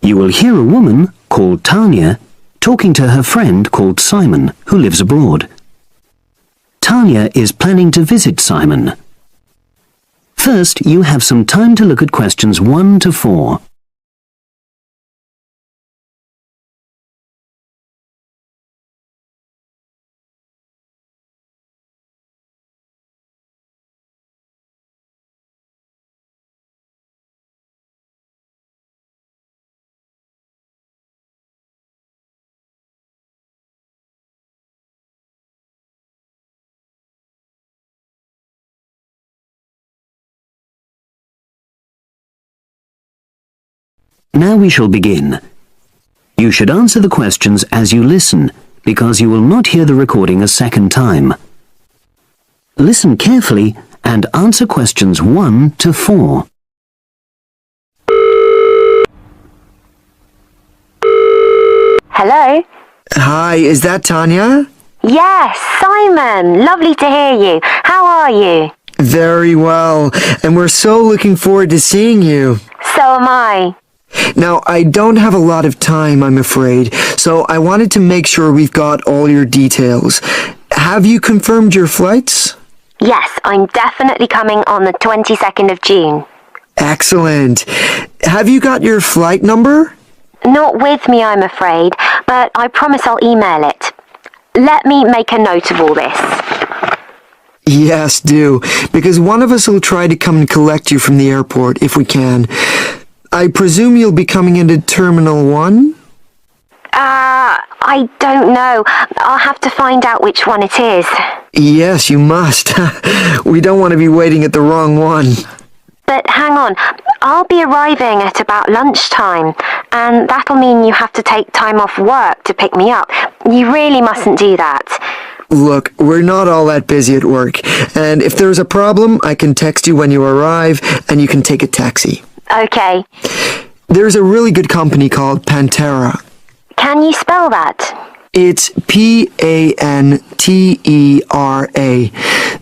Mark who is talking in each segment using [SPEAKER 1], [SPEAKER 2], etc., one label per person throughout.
[SPEAKER 1] You will hear a woman called Tanya talking to her friend called Simon, who lives abroad. Tanya is planning to visit Simon. First, you have some time to look at questions 1 to 4. Now we shall begin. You should answer the questions as you listen, because you will not hear the recording a second time. Listen carefully and answer questions 1 to 4.
[SPEAKER 2] Hello?
[SPEAKER 3] Hi, is that Tanya?
[SPEAKER 2] Yes, Simon. Lovely to hear you. How are you?
[SPEAKER 3] Very well, and we're so looking forward to seeing you.
[SPEAKER 2] So am I.
[SPEAKER 3] Now, I don't have a lot of time, I'm afraid, so I wanted to make sure we've got all your details. Have you confirmed your flights?
[SPEAKER 2] Yes, I'm definitely coming on the 22nd of June.
[SPEAKER 3] Excellent. Have you got your flight number?
[SPEAKER 2] Not with me, I'm afraid, but I promise I'll email it. Let me make a note of all this.
[SPEAKER 3] Yes, do, because one of us will try to come and collect you from the airport if we can. I presume you'll be coming into Terminal 1?
[SPEAKER 2] I don't know. I'll have to find out which one it is.
[SPEAKER 3] Yes, you must. We don't want to be waiting at the wrong one.
[SPEAKER 2] But hang on, I'll be arriving at about lunchtime, and that'll mean you have to take time off work to pick me up. You really mustn't do that.
[SPEAKER 3] Look, we're not all that busy at work, and if there's a problem, I can text you when you arrive, and you can take a taxi.
[SPEAKER 2] Okay.
[SPEAKER 3] There's a really good company called Pantera.
[SPEAKER 2] Can you spell that?
[SPEAKER 3] It's Pantera.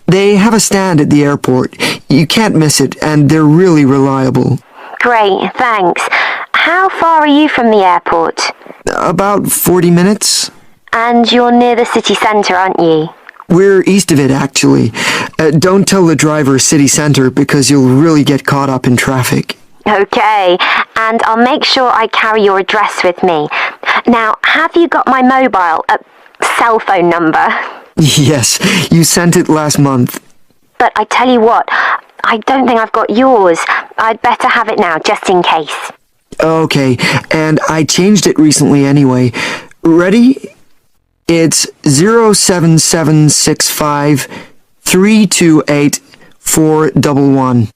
[SPEAKER 3] They have a stand at the airport. You can't miss it, and they're really reliable.
[SPEAKER 2] Great, thanks. How far are you from the airport?
[SPEAKER 3] About 40 minutes.
[SPEAKER 2] And you're near the city centre, aren't you?
[SPEAKER 3] We're east of it, actually. Don't tell the driver city centre because you'll really get caught up in traffic.
[SPEAKER 2] Okay, and I'll make sure I carry your address with me. Now, have you got my mobile, cell phone number?
[SPEAKER 3] Yes, you sent it last month.
[SPEAKER 2] But I tell you what, I don't think I've got yours. I'd better have it now, just in case.
[SPEAKER 3] Okay, and I changed it recently anyway. Ready? It's 07765 328 411.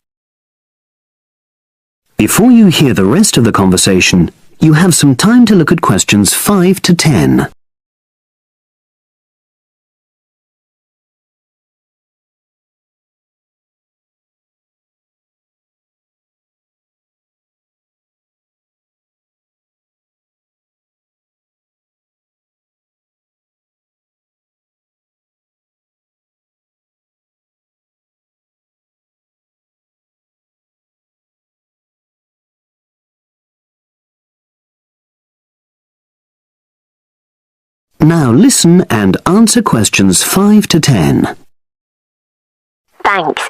[SPEAKER 1] Before you hear the rest of the conversation, you have some time to look at questions 5 to 10. Now listen and answer questions 5 to 10.
[SPEAKER 2] Thanks.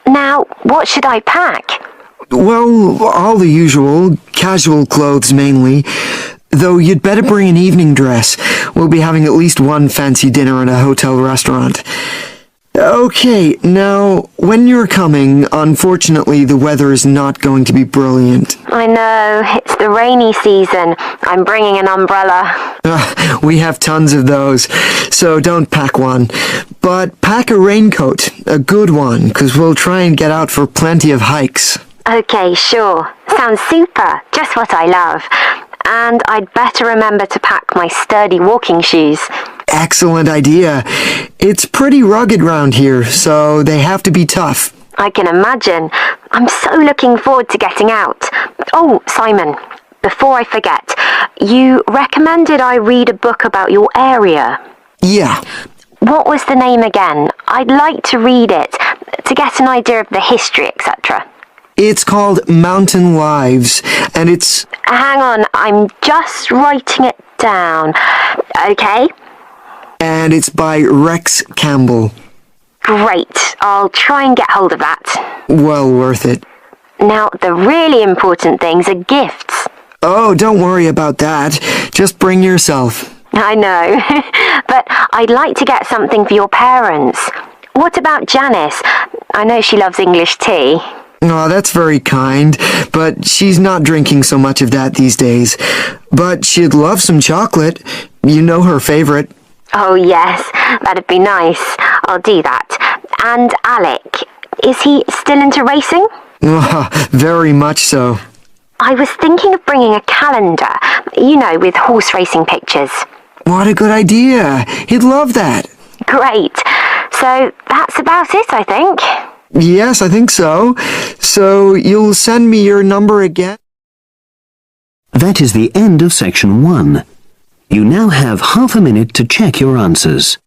[SPEAKER 2] Now, what should I pack?
[SPEAKER 3] Well, all the usual, casual clothes mainly. Though you'd better bring an evening dress. We'll be having at least one fancy dinner in a hotel restaurant. Okay, now, when you're coming, unfortunately the weather is not going to be brilliant.
[SPEAKER 2] I know, it's the rainy season. I'm bringing an umbrella.
[SPEAKER 3] We have tons of those, so don't pack one. But pack a raincoat, a good one, 'cause we'll try and get out for plenty of hikes.
[SPEAKER 2] Okay, sure. Sounds super. Just what I love. And I'd better remember to pack my sturdy walking shoes.
[SPEAKER 3] Excellent idea. It's pretty rugged round here, so they have to be tough.
[SPEAKER 2] I can imagine. I'm so looking forward to getting out. Oh, Simon, before I forget, you recommended I read a book about your area.
[SPEAKER 3] Yeah.
[SPEAKER 2] What was the name again? I'd like to read it, to get an idea of the history, etc.
[SPEAKER 3] It's called Mountain Lives, and it's...
[SPEAKER 2] Hang on, I'm just writing it down. Okay?
[SPEAKER 3] And it's by Rex Campbell.
[SPEAKER 2] Great. I'll try and get hold of that.
[SPEAKER 3] Well worth it.
[SPEAKER 2] Now, the really important things are gifts.
[SPEAKER 3] Oh, don't worry about that. Just bring yourself.
[SPEAKER 2] I know, but I'd like to get something for your parents. What about Janice? I know she loves English tea.
[SPEAKER 3] Oh, that's very kind, but she's not drinking so much of that these days. But she'd love some chocolate. You know her favorite.
[SPEAKER 2] Oh, yes, that'd be nice. I'll do that. And Alec, is he still into racing?
[SPEAKER 3] Very much so.
[SPEAKER 2] I was thinking of bringing a calendar, you know, with horse racing pictures.
[SPEAKER 3] What a good idea. He'd love that.
[SPEAKER 2] Great. So that's about it, I think.
[SPEAKER 3] Yes, I think so. So you'll send me your number again?
[SPEAKER 1] That is the end of section 1. You now have half a minute to check your answers.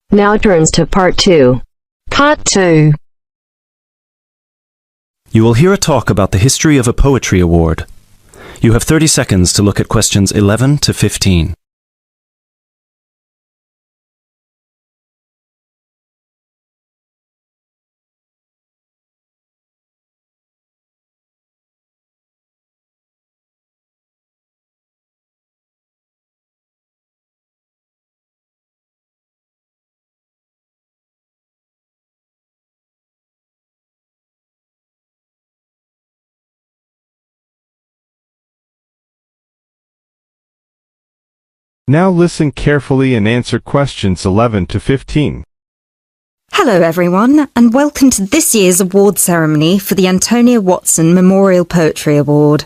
[SPEAKER 4] Now turns to Part 2. Part 2.
[SPEAKER 5] You will hear a talk about the history of a poetry award. You have 30 seconds to look at questions 11 to 15.
[SPEAKER 6] Now listen carefully and answer questions 11 to 15.
[SPEAKER 7] Hello everyone, and welcome to this year's award ceremony for the Antonia Watson Memorial Poetry Award.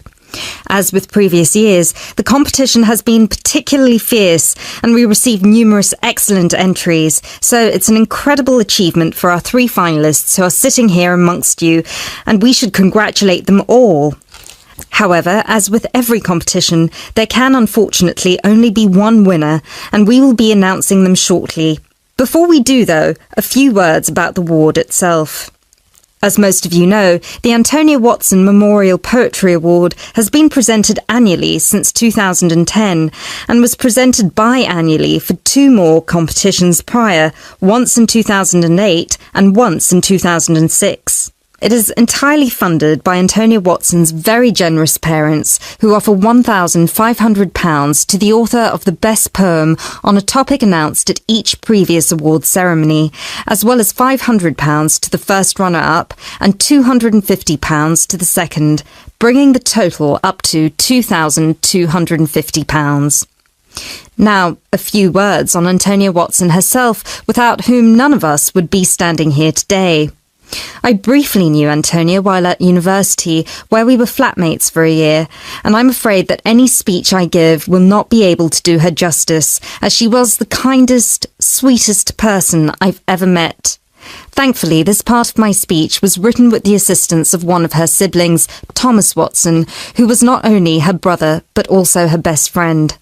[SPEAKER 7] As with previous years, the competition has been particularly fierce and we received numerous excellent entries, so it's an incredible achievement for our 3 finalists who are sitting here amongst you, and we should congratulate them all. However, as with every competition, there can unfortunately only be one winner, and we will be announcing them shortly. Before we do, though, a few words about the award itself. As most of you know, the Antonia Watson Memorial Poetry Award has been presented annually since 2010 and was presented biannually for 2 more competitions prior, once in 2008 and once in 2006. It is entirely funded by Antonia Watson's very generous parents, who offer £1,500 to the author of the best poem on a topic announced at each previous award ceremony, as well as £500 to the first runner-up and £250 to the second, bringing the total up to £2,250. Now, a few words on Antonia Watson herself, without whom none of us would be standing here today. I briefly knew Antonia while at university, where we were flatmates for a year, and I'm afraid that any speech I give will not be able to do her justice, as she was the kindest, sweetest person I've ever met. Thankfully, this part of my speech was written with the assistance of one of her siblings, Thomas Watson, who was not only her brother, but also her best friend.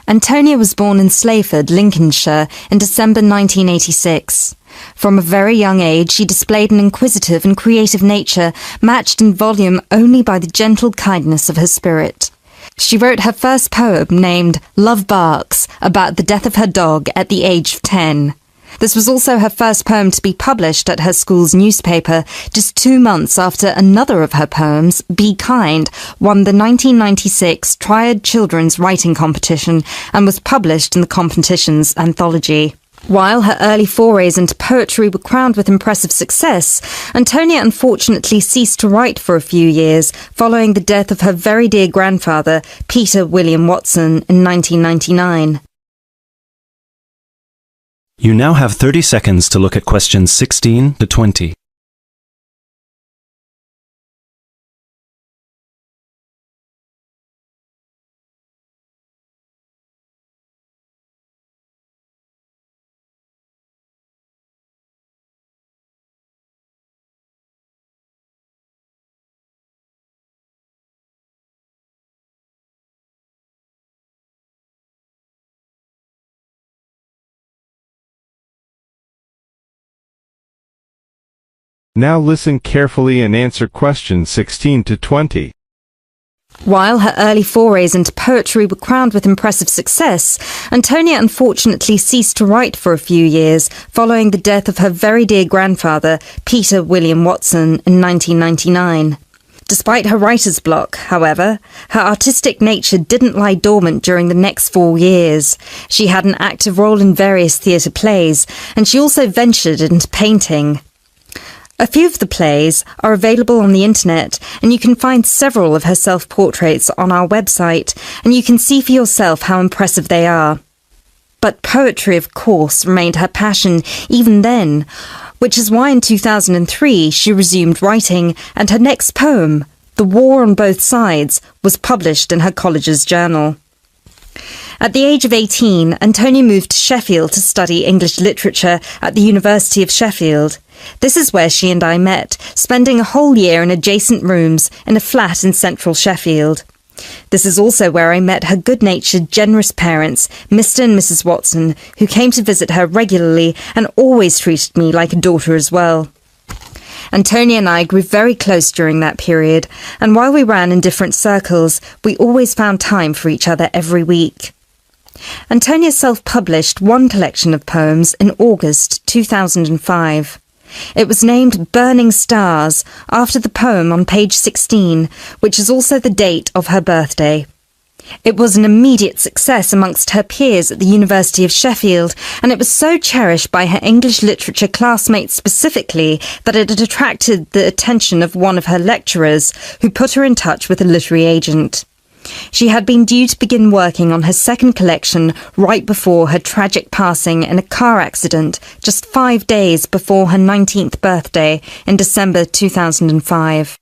[SPEAKER 7] Antonia was born in Slayford, Lincolnshire, in December 1986. From a very young age, she displayed an inquisitive and creative nature, matched in volume only by the gentle kindness of her spirit. She wrote her first poem, named Love Barks, about the death of her dog at the age of 10. This was also her first poem to be published at her school's newspaper, just 2 months after another of her poems, Be Kind, won the 1996 Triad Children's Writing Competition and was published in the competition's anthology. While her early forays into poetry were crowned with impressive success, Antonia unfortunately ceased to write for a few years, following the death of her very dear grandfather, Peter William Watson, in 1999.
[SPEAKER 5] You now have 30 seconds to look at questions 16 to 20.
[SPEAKER 6] Now listen carefully and answer questions 16 to 20.
[SPEAKER 7] While her early forays into poetry were crowned with impressive success, Antonia unfortunately ceased to write for a few years following the death of her very dear grandfather, Peter William Watson, in 1999. Despite her writer's block, however, her artistic nature didn't lie dormant during the next 4 years. She had an active role in various theatre plays, and she also ventured into painting. A few of the plays are available on the internet, and you can find several of her self-portraits on our website, and you can see for yourself how impressive they are. But poetry, of course, remained her passion even then, which is why in 2003 she resumed writing, and her next poem, The War on Both Sides, was published in her college's journal. At the age of 18, Antonia moved to Sheffield to study English literature at the University of Sheffield. This is where she and I met, spending a whole year in adjacent rooms in a flat in central Sheffield. This is also where I met her good-natured, generous parents, Mr. and Mrs. Watson, who came to visit her regularly and always treated me like a daughter as well. Antonia and I grew very close during that period, and while we ran in different circles, we always found time for each other every week. Antonia self-published one collection of poems in August 2005. It was named Burning Stars, after the poem on page 16, which is also the date of her birthday. It was an immediate success amongst her peers at the University of Sheffield, and it was so cherished by her English literature classmates specifically that it had attracted the attention of one of her lecturers, who put her in touch with a literary agent. She had been due to begin working on her second collection right before her tragic passing in a car accident just 5 days before her 19th birthday in December 2005.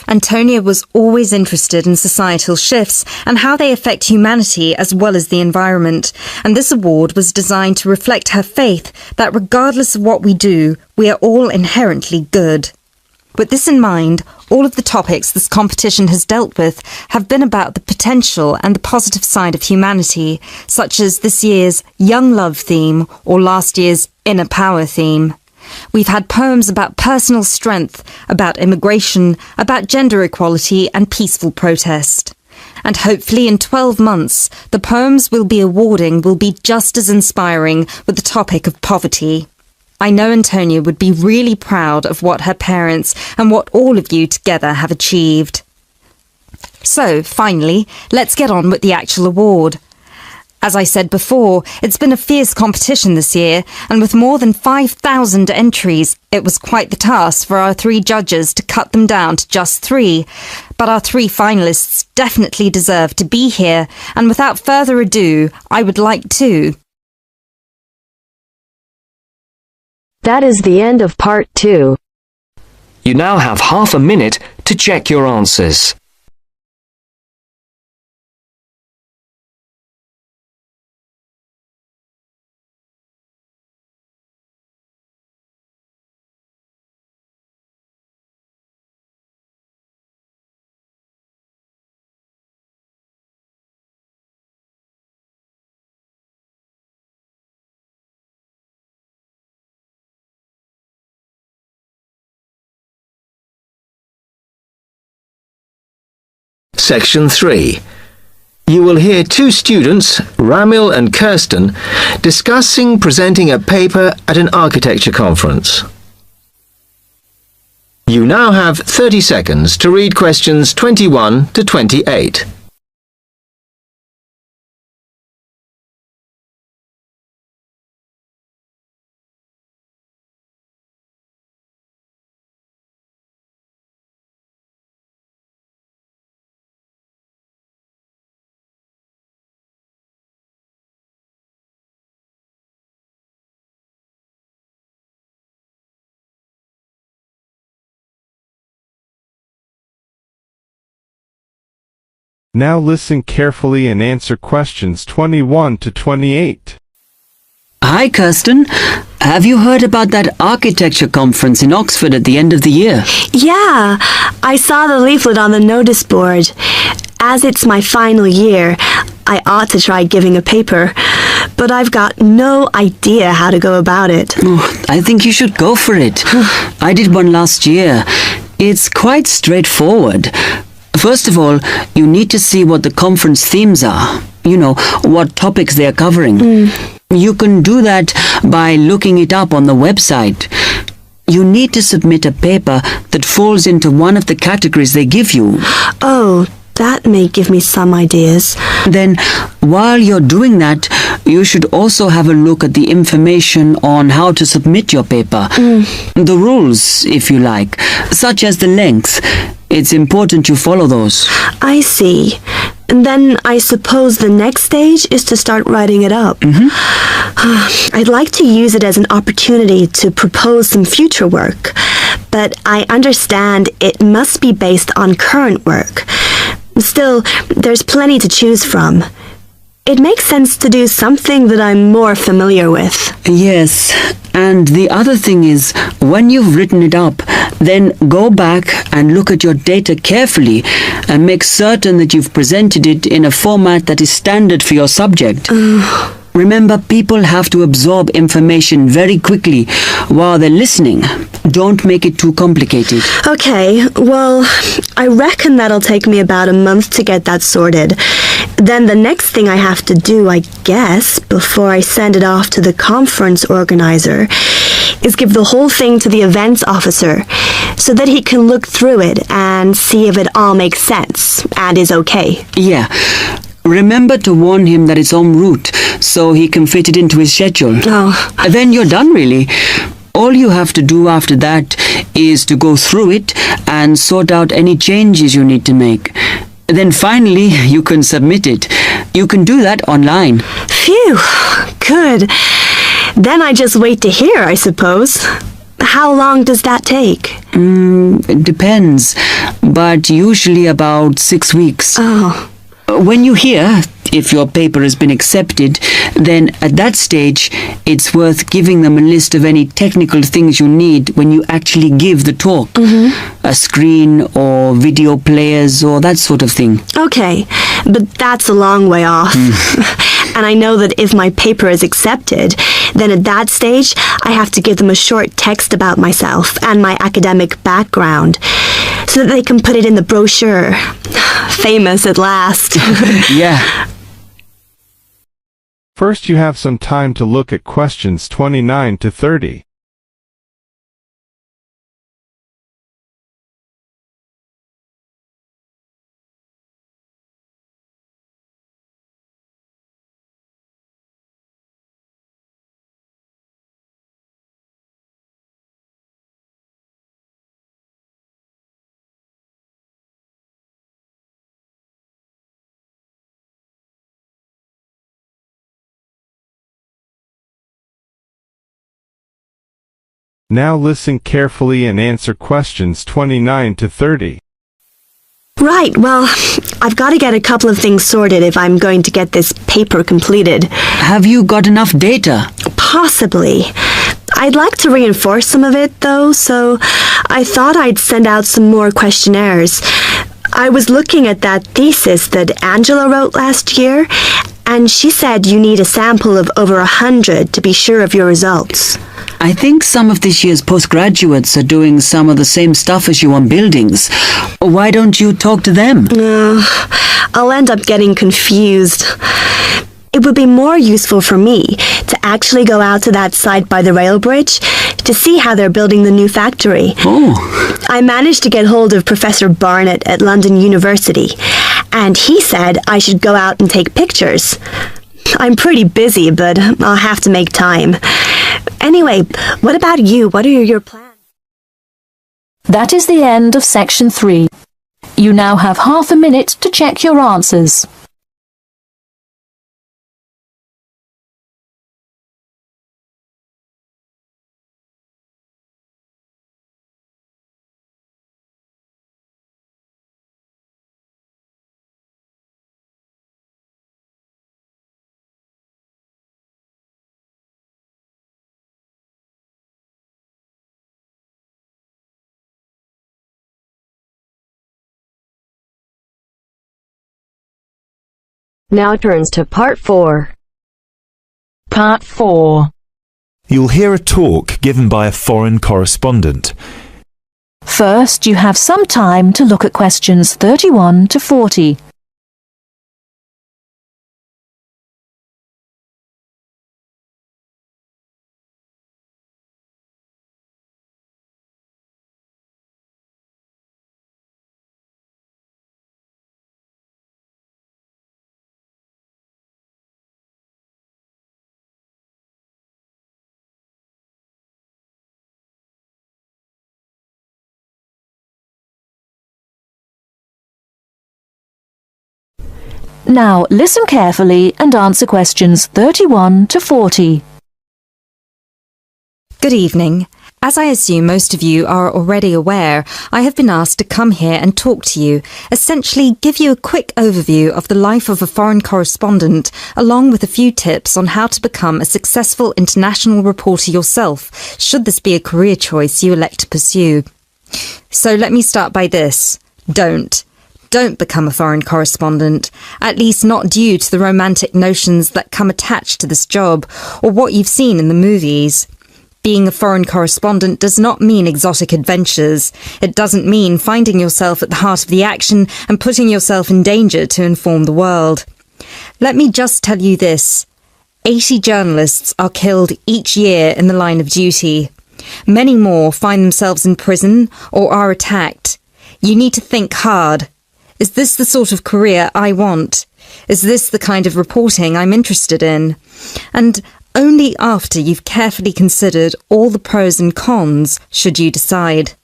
[SPEAKER 7] Antonia was always interested in societal shifts and how they affect humanity as well as the environment, and this award was designed to reflect her faith that regardless of what we do, we are all inherently good. With this in mind, all of the topics this competition has dealt with have been about the potential and the positive side of humanity, such as this year's Young Love theme or last year's Inner Power theme. We've had poems about personal strength, about immigration, about gender equality and peaceful protest. And hopefully in 12 months, the poems we'll be awarding will be just as inspiring with the topic of poverty. I know Antonia would be really proud of what her parents and what all of you together have achieved. So, finally, let's get on with the actual award. As I said before, it's been a fierce competition this year, and with more than 5,000 entries, it was quite the task for our 3 judges to cut them down to just 3. But our 3 finalists definitely deserve to be here, and without further ado, I would like to...
[SPEAKER 4] That is the end of part 2.
[SPEAKER 8] You now have half a minute to check your answers.
[SPEAKER 9] Section 3. You will hear 2 students, Ramil and Kirsten, discussing presenting a paper at an architecture conference. You now have 30 seconds to read questions 21 to 28.
[SPEAKER 6] Now listen carefully and answer questions 21 to 28.
[SPEAKER 10] Hi, Kirsten. Have you heard about that architecture conference in Oxford at the end of the year?
[SPEAKER 11] Yeah, I saw the leaflet on the notice board. As it's my final year, I ought to try giving a paper. but I've got no idea how to go about it.
[SPEAKER 10] Oh, I think you should go for it. I did one last year. It's quite straightforward. First of all, you need to see what the conference themes are. You know, what topics they are covering. You can do that by looking it up on the website. You need to submit a paper that falls into one of the categories they give you.
[SPEAKER 11] Oh, that may give me some ideas.
[SPEAKER 10] Then, while you're doing that, you should also have a look at the information on how to submit your paper. The rules, if you like, such as the length. It's important you follow those.
[SPEAKER 11] I see. And then I suppose the next stage is to start writing it up. I'd like to use it as an opportunity to propose some future work, but I understand it must be based on current work. Still, there's plenty to choose from. It makes sense to do something that I'm more familiar with.
[SPEAKER 10] Yes, and the other thing is, when you've written it up, then go back and look at your data carefully and make certain that you've presented it in a format that is standard for your subject. Remember, people have to absorb information very quickly while they're listening. Don't make it too complicated.
[SPEAKER 11] Okay, well, I reckon that'll take me about a month to get that sorted. Then the next thing I have to do, I guess, before I send it off to the conference organizer, is give the whole thing to the events officer so that he can look through it and see if it all makes sense and is okay.
[SPEAKER 10] Yeah. Remember to warn him that it's en route so he can fit it into his schedule.
[SPEAKER 11] Oh.
[SPEAKER 10] Then you're done, really. All you have to do after that is to go through it and sort out any changes you need to make. Then finally, you can submit it. You can do that online.
[SPEAKER 11] Phew, good. Then I just wait to hear, I suppose. How long does that take?
[SPEAKER 10] It depends, but usually about 6 weeks.
[SPEAKER 11] Oh.
[SPEAKER 10] When you hear if your paper has been accepted, then at that stage, it's worth giving them a list of any technical things you need when you actually give the talk. A screen or video players or that sort of thing.
[SPEAKER 11] Okay, but that's a long way off. And I know that if my paper is accepted, then at that stage, I have to give them a short text about myself and my academic background so that they can put it in the brochure. Famous at last.
[SPEAKER 10] Yeah.
[SPEAKER 6] First, you have some time to look at questions 29 to 30. Now listen carefully and answer questions 29 to 30.
[SPEAKER 11] Right, well, I've got to get a couple of things sorted if I'm going to get this paper completed.
[SPEAKER 10] Have you got enough data?
[SPEAKER 11] Possibly. I'd like to reinforce some of it, though, so I thought I'd send out some more questionnaires. I was looking at that thesis that Angela wrote last year, and she said you need a sample of over 100 to be sure of your results.
[SPEAKER 10] I think some of this year's postgraduates are doing some of the same stuff as you on buildings. Why don't you talk to them?
[SPEAKER 11] I'll end up getting confused. It would be more useful for me to actually go out to that site by the rail bridge to see how they're building the new factory.
[SPEAKER 10] Oh.
[SPEAKER 11] I managed to get hold of Professor Barnett at London University, and he said I should go out and take pictures. I'm pretty busy, but I'll have to make time. Anyway, what about you? What are your plans?
[SPEAKER 12] That is the end of section 3. You now have half a minute to check your answers.
[SPEAKER 4] Now turns to part 4.
[SPEAKER 12] Part 4.
[SPEAKER 13] You'll hear a talk given by a foreign correspondent.
[SPEAKER 12] First, you have some time to look at questions 31 to 40. Now listen carefully and answer questions 31 to 40.
[SPEAKER 7] Good evening. As I assume most of you are already aware, I have been asked to come here and talk to you, essentially give you a quick overview of the life of a foreign correspondent, along with a few tips on how to become a successful international reporter yourself, should this be a career choice you elect to pursue. So let me start by this. Don't become a foreign correspondent, at least not due to the romantic notions that come attached to this job, or what you've seen in the movies. Being a foreign correspondent does not mean exotic adventures. It doesn't mean finding yourself at the heart of the action and putting yourself in danger to inform the world. Let me just tell you this. 80 journalists are killed each year in the line of duty. Many more find themselves in prison or are attacked. You need to think hard. Is this the sort of career I want? Is this the kind of reporting I'm interested in? And only after you've carefully considered all the pros and cons should you decide.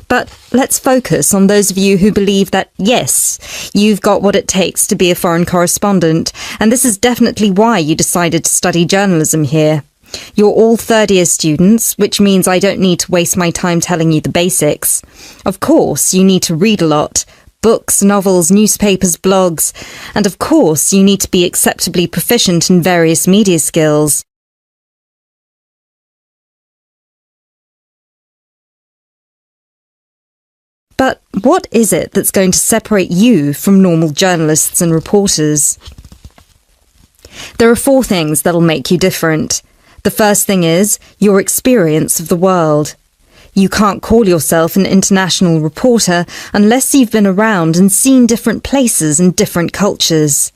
[SPEAKER 7] But let's focus on those of you who believe that, yes, you've got what it takes to be a foreign correspondent, and this is definitely why you decided to study journalism here. You're all third-year students, which means I don't need to waste my time telling you the basics. Of course, you need to read a lot. Books, novels, newspapers, blogs, and of course you need to be acceptably proficient in various media skills. But what is it that's going to separate you from normal journalists and reporters? There are 4 things that'll make you different. The first thing is your experience of the world. You can't call yourself an international reporter unless you've been around and seen different places and different cultures.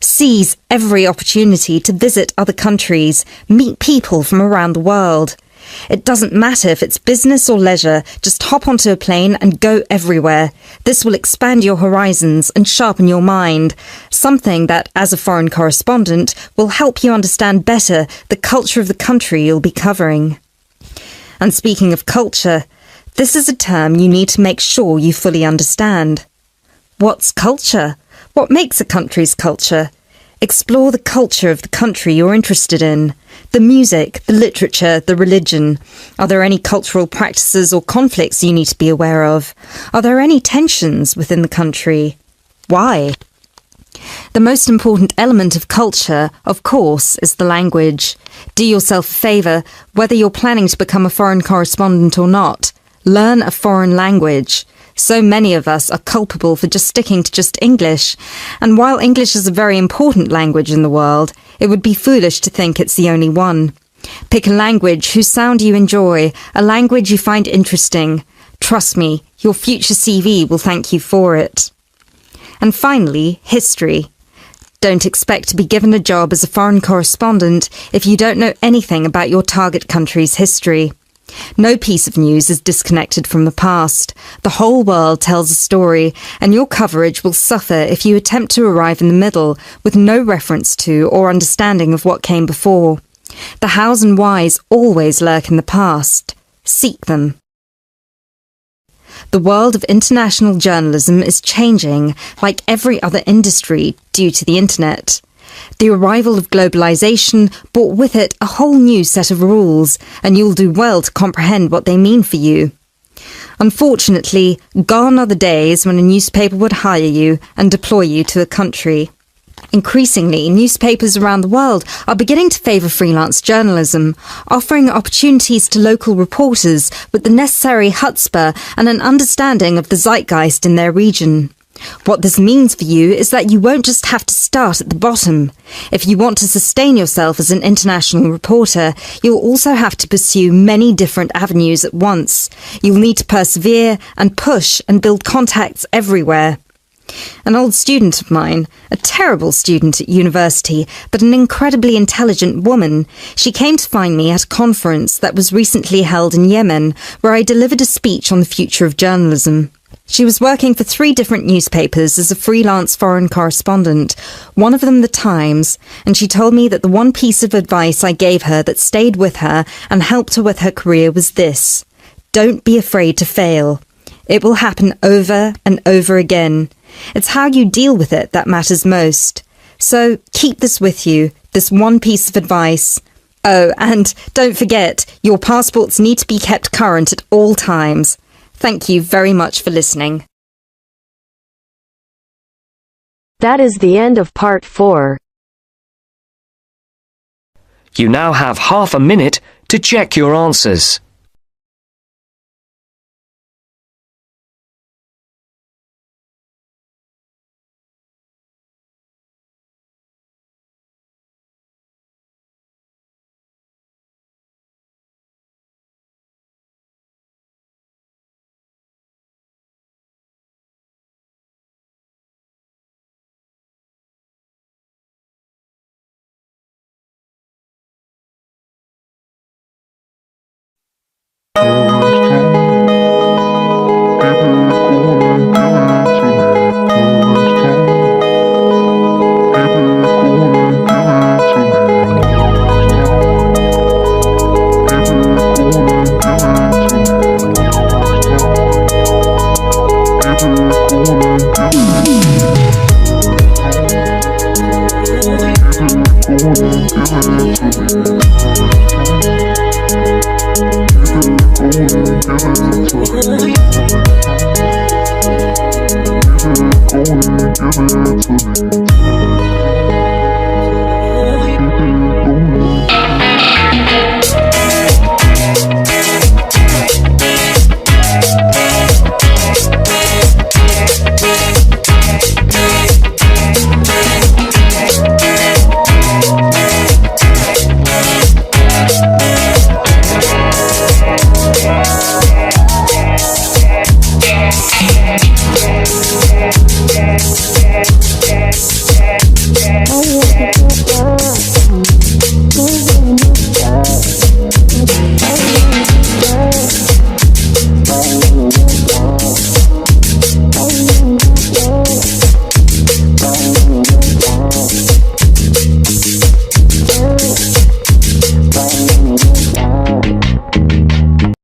[SPEAKER 7] Seize every opportunity to visit other countries, meet people from around the world. It doesn't matter if it's business or leisure, just hop onto a plane and go everywhere. This will expand your horizons and sharpen your mind, something that, as a foreign correspondent, will help you understand better the culture of the country you'll be covering. And speaking of culture, this is a term you need to make sure you fully understand. What's culture? What makes a country's culture? Explore the culture of the country you're interested in. The music, the literature, the religion. Are there any cultural practices or conflicts you need to be aware of? Are there any tensions within the country? Why? The most important element of culture, of course, is the language. Do yourself a favour, whether you're planning to become a foreign correspondent or not. Learn a foreign language. So many of us are culpable for just sticking to just English. And while English is a very important language in the world, it would be foolish to think it's the only one. Pick a language whose sound you enjoy, a language you find interesting. Trust me, your future CV will thank you for it. And finally, history. Don't expect to be given a job as a foreign correspondent if you don't know anything about your target country's history. No piece of news is disconnected from the past. The whole world tells a story, and your coverage will suffer if you attempt to arrive in the middle with no reference to or understanding of what came before. The hows and whys always lurk in the past. Seek them. The world of international journalism is changing, like every other industry, due to the internet. The arrival of globalization brought with it a whole new set of rules, and you'll do well to comprehend what they mean for you. Unfortunately, gone are the days when a newspaper would hire you and deploy you to a country. Increasingly, newspapers around the world are beginning to favour freelance journalism, offering opportunities to local reporters with the necessary chutzpah and an understanding of the zeitgeist in their region. What this means for you is that you won't just have to start at the bottom. If you want to sustain yourself as an international reporter, you'll also have to pursue many different avenues at once. You'll need to persevere and push and build contacts everywhere. An old student of mine, a terrible student at university, but an incredibly intelligent woman, she came to find me at a conference that was recently held in Yemen, where I delivered a speech on the future of journalism. She was working for 3 different newspapers as a freelance foreign correspondent, one of them The Times, and she told me that the one piece of advice I gave her that stayed with her and helped her with her career was this: don't be afraid to fail. It will happen over and over again. It's how you deal with it that matters most. So keep this with you, this one piece of advice. Oh, and don't forget, your passports need to be kept current at all times. Thank you very much for listening.
[SPEAKER 4] That is the end of part 4.
[SPEAKER 8] You now have half a minute to check your answers.
[SPEAKER 14] Yeah.